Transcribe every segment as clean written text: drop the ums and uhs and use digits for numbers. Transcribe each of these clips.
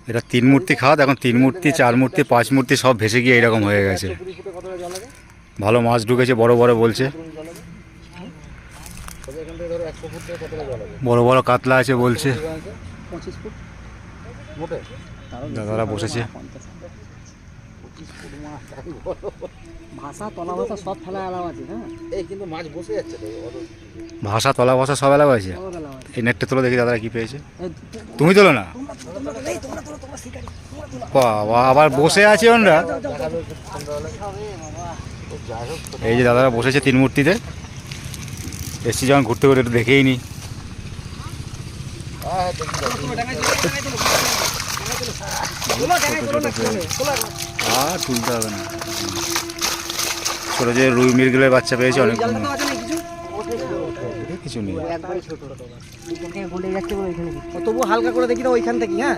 এটা 3 মূর্তি খাত, এখন 3 মূর্তি 4 মূর্তি 5 মূর্তি সব ভেসে গিয়ে এরকম হয়ে গেছে। ভালো মাছ ঢুকেছে, বড় বড় বলছে, বড় বড় কাতলা আছে বলছে। দাদারা বসেছে। ভাষা তলা ভাষা সব ফেলা এলাও আছে। হ্যাঁ এই কিন্তু মাছ বসে যাচ্ছে তো, ভাষা তলা ভাষা সব এলাকা আছে। এই নেটটা তোলো দেখি দাদারা কি পেয়েছে। তুমি তোলো না বাবা, আবার বসে আছে ওনরা। এই যে দাদারা বসেছে 3 মূর্তিতে। এসছি যখন ঘুরতে ঘুরতে একটু দেখেই নি। আর তুলতে হবে না। ছোট যে রুই মৃগেলের বাচ্চা পেয়েছে অনেক, কিছু নেই। তবু হালকা করে দেখি না ওইখান থেকে। হ্যাঁ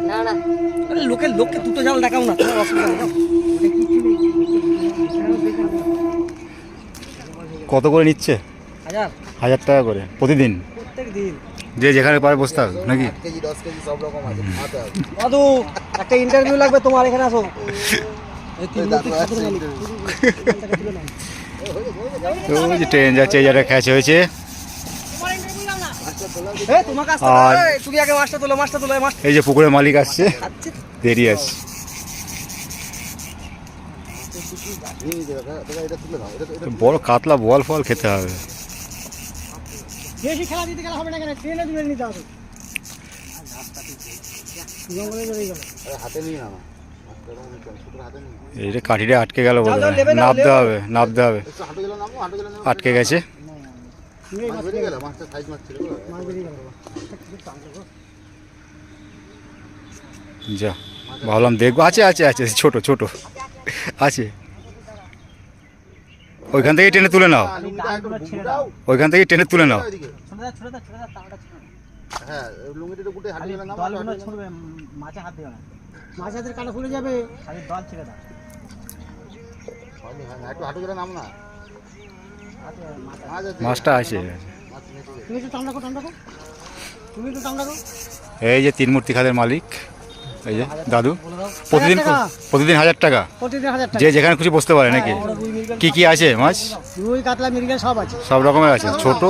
লোককে দুটো জাল দেখাও না, কত করে নিচ্ছে? 1000 টাকা করে প্রতিদিন। যে যেখানে পারে বসতে হবে নাকি? দাদু একটা ইন্টারভিউ লাগবে তোমার, এখানে আসো। ট্রেন যাচ্ছে, এই জায়গাটা খ্যাচ হয়েছে। আর এই যে পুকুরের মালিক আসছে, দেরি আসছে। বড় কাতলা বল ফল খেতে হবে। বেশি খেলা দিতে গেলে হবে না, কেন ট্রেনে তুলে নিতে হবে। এইটা কাঠিটা আটকে গেল, নামতে হবে নামতে হবে, আটকে গেছে। যা ভাবলাম দেখবো, আছে আছে আছে, ছোট ছোট আছে। ওইখান থেকে টেনে তুলে নাও, ওইখান থেকে টেনে তুলে নাও। মাছটা আছে। এই যে 3 মূর্তি খাতের মালিক, এই যে দাদু। প্রতিদিন 1000 টাকা, যে যেখানে খুশি বসতে পারে নাকি? কি কি আছে মাছ? রুই কাতলা মৃগেল সব আছে, সব রকমের আছে, ছোট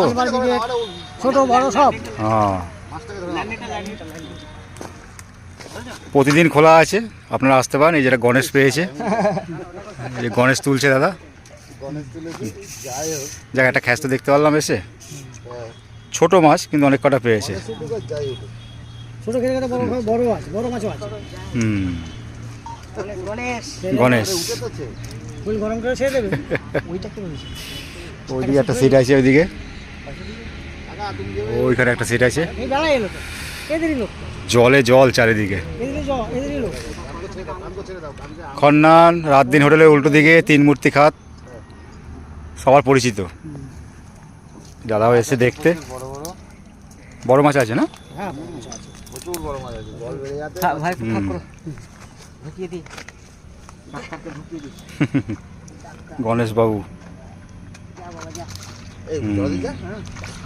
ছোট বড় সব। হ্যাঁ প্রতিদিন খোলা আছে, আপনারা আসতে পারেন। এই যেটা গণেশ পেয়েছে, এই গণেশ তুলছে দাদা। জায়গাটা খ্যাচ তো দেখতে পারলাম এসে। ছোট মাছ কিন্তু অনেক কটা পেয়েছে। ছোট খেলে বড় আছে, বড় মাছও আছে। গণেশ গরম করে ছেড়ে দেবে। ওইদিকে একটা সিট আছে, ওইদিকে ওইখানে একটা সিট আছে। জলে জল চারিদিকে। খন্নান রাত দিন হোটেলের উল্টো দিকে 3 মূর্তি খাত, সবার পরিচিত। দাদাও এসে দেখতে। বড় মাছ আছে না? গণেশ বাবু।